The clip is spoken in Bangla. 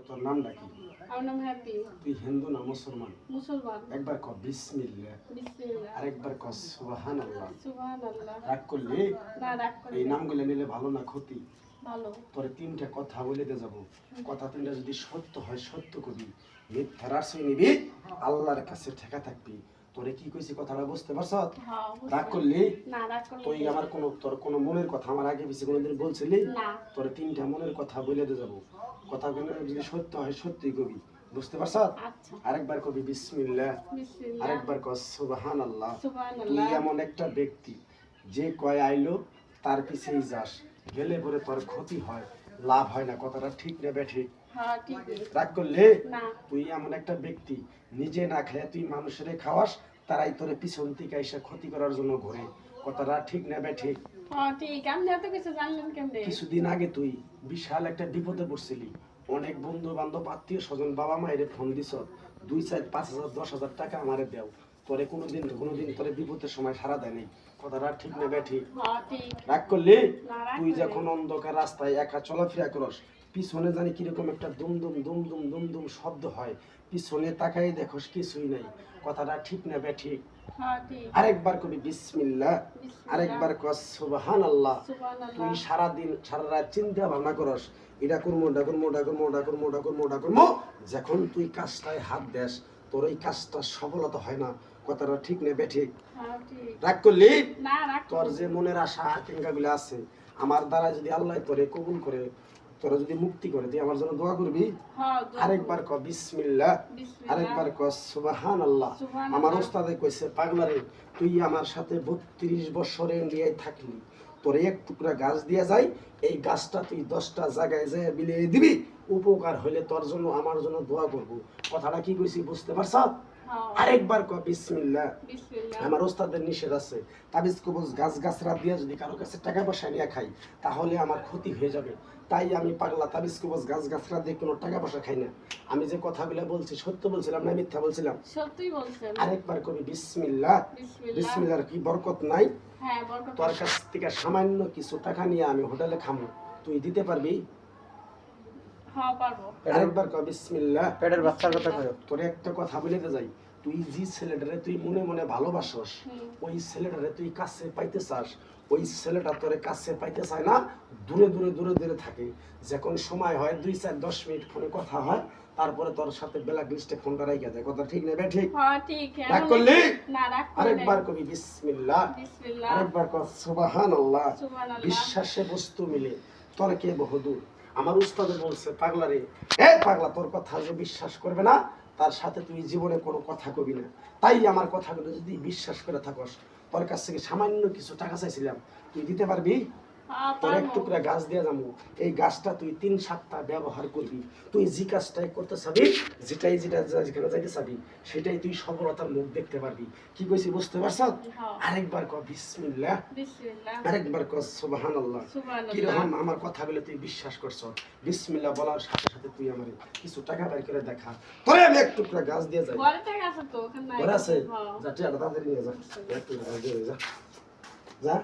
তোর নামটা কি? আমার নাম হ্যাপি। তুই হিন্দু না মুসলমান? মুসলমান। একবার ক বিসমিল্লাহ। বিসমিল্লাহ। আরেকবার ক সুবহানাল্লাহ। সুবহানাল্লাহ। রাগ করলি? না, রাগ করি এই না। নামগুলো নিলে ভালো না ক্ষতি? ভালো। তোরে তিনটা কথা বলে দিয়ে যাবো। কথা তিনটা যদি সত্য হয় সত্য কবি, মিথ্যার আশ্রয় নিবি, আল্লাহর কাছে ঠেকা থাকবি। তোরে কি কইছি কথাটা বুঝতে পারছ? হ্যাঁ, রাগ করলি? না, রাগ করি তুই না। আমার তোর কোনো মনের কথা আমার আগে পিছে কোনোদিন বলছিলি? না। তোরে তিনটা মনের কথা বলে দিয়ে যাবো। কথাগুলো যদি সত্য হয় সত্যি কবি, বুঝতে পারছ? আচ্ছা। আরেকবার কবি বিসমিল্লাহ। বিসমিল্লাহ। আরেকবার ক সুবহানাল্লাহ। তুই সুবহানাল্লাহ। এমন একটা ব্যক্তি যে কয় আইলো তার পিছেই যাস, গেলে পরে তোর ক্ষতি হয়, লাভ হয় না। কথাটা ঠিক না বেঠিক? হ্যাঁ, ঠিক। রাগ করলে? না। তুই এমন একটা ব্যক্তি নিজে না খেয়ে তুই মানুষের খাওয়াস, তারাই তোরে পিছন থেকে এসে ক্ষতি করার জন্য ঘোরে। কথাটা ঠিক না বেঠিক? হ্যাঁ, ঠিক। আপনি এত কিছু জানলেন কেমনে? কিছুদিন আগে তুই বিশাল একটা বিপদে পড়ছিলি। অনেক বন্ধু বান্ধব আত্মীয় স্বজন বাবা মায়ের ফোন দিছ, 2, 4, 5,000 10,000 টাকা আমারে দেও। তোরে কোনোদিন তোরে বিপদের সময় সারা দেয় নাই। কথাটা ঠিক না বেঠিক? হ্যাঁ, ঠিক। রাগ করলি? না, রাগ তুই করি না। যখন অন্ধকার রাস্তায় একা চলাফেরা করস, পিছনে জানি কিরকম একটা দুমদুম দুমদুম দুমদুম শব্দ হয়, পিছনে তাকাই দেখোস কিছুই নাই। কথাটা ঠিক না বেঠিক? হ্যাঁ, ঠিক। আরেকবার কবি বিসমিল্লাহ। বিসমিল্লাহ। আরেকবার ক সুবহানাল্লাহ। সুবহানাল্লাহ। তুই সারাদিন সারা রাত চিন্তা ভাবনা করস, এটা করবো ওটা করবো ওটা করবো ওটা করবো ওটা করবো ওটা করবো। যখন তুই কাজটায় হাত দেস, তোর ওই কাজটা সফলতা হয় না। কথাটা ঠিক না বেঠিক? হ্যাঁ, ঠিক। রাগ করলি? না, রাগ তোর করি যে না। মনের আশা আকাঙ্ক্ষাগুলো আছে, আমার দ্বারা যদি আল্লাহ তোরে কবুল করে, তোরা যদি মুক্তি করে, তুই আমার জন্য দোয়া করবি? হ্যাঁ, দোয়া আরেকবার ক বিসমিল্লাহ। বিসমিল্লাহ। আরেকবার ক সুবহানাল্লাহ। সুবহানাল্লাহ। আমার ওস্তাদে কইছে, পাগলারে তুই আমার সাথে 32 বছরে নিয়ে থাকলি, তোর এক টুকরা গাছ দিয়া যায়, এই গাছটা তুই 10টা জায়গায় যায় বিলিয়ে দিবি, উপকার হইলে তোর জন্য আমার জন্য দোয়া করব। কথাটা কি কইছি বুঝতে পারছ? হ্যাঁ। আরেকবার ক বিসমিল্লাহ। বিসমিল্লাহ। আমার ওস্তাদের নিষেধ আছে, তাবিজ কবজ গাছ গাছরা দিয়ে যদি কারো কাছে টাকা পয়সা নিয়ে খাই, তাহলে আমার ক্ষতি হয়ে যাবে। তাই আমি পাগলা, তাবিজ কবজ গাছ গাছরা দিয়ে কোনো টাকা পয়সা খাই না। আমি যে কথাগুলো বলছি সত্য বলছিলাম না মিথ্যা বলছিলাম? সত্যিই বলছেন। আরেকবার কবি বিসমিল্লাহ। বিসমিল্লাহ। বিসমিল্লাহর কি বরকত নাই? হ্যাঁ, বরকত। তোর কাছ থেকে সামান্য কিছু টাকা নিয়ে আমি হোটেলে খামো, তুই দিতে পারবি? হ্যাঁ, পারবো। আরেকবার ক বিসমিল্লাহ। পেটের বাচ্চার কথা কয়। তোরে একটা কথা বলে যাই, তুই যে ছেলেটারে তুই মনে মনে ভালোবাসস, ওই ছেলেটারে তুই কাছে পাইতে চাস, ওই ছেলেটা তোরে কাছে পাইতে চায় না, দূরে দূরে দূরে দূরে থাকে। যখন সময় হয় 2, 4, 10 মিনিট ফোনে কথা হয়, তারপরে তোর সাথে ব্ল্যাক লিস্টে ফোনটা রাইখা দেয়। কথা ঠিক না বেঠিক? হ্যাঁ, ঠিক। রাগ করলি? না, রাগ করি না। আরেকবার কবি বিসমিল্লাহ। বিসমিল্লাহ। আরেকবার ক সুবহানাল্লাহ। সুবহানাল্লাহ। বিশ্বাসে বস্তু মিলে তর্কে বহুদূর। আমার উস্তাদে বলছে, পাগলারে পাগলা, তোর কথা যে বিশ্বাস করবে না, তার সাথে তুই জীবনে কোনো কথা কবি না। তাই আমার কথাগুলো যদি বিশ্বাস করে থাকস, তোর কাছ থেকে সামান্য কিছু টাকা চাইছিলাম, তুই দিতে পারবি? হ্যাঁ, তোর এক পারবো। টুকরা গাছ দিয়ে যাবো, এই গাছটা তুই 3 সপ্তাহ ব্যবহার করবি। তুই যে কাজটাই করতে চাবি, যেটা যেখানে যাইতে চাবি, সেটাই তুই সফলতার মুখ দেখতে পারবি। কি কইছি বুঝতে পারছ? হ্যাঁ। আরেকবার ক বিসমিল্লাহ। বিসমিল্লাহ। আরেকবার ক সুবহানাল্লাহ। সুবহানাল্লাহ। কিরকম আমার কথাগুলো তুই বিশ্বাস করছ? বিসমিল্লাহ বলার সাথে সাথে তুই আমার কিছু টাকা বের করে দেখা, তোরে আমি এক টুকরা গাছ দিয়ে যাই। ঘরে টাকা আছে তো, ওখানে নাই। ঘরে আছে? হ্যাঁ। যা টাকা তাড়াতাড়ি নিয়ে যা, এক টুকরা গাছ দিয়ে যা। যা।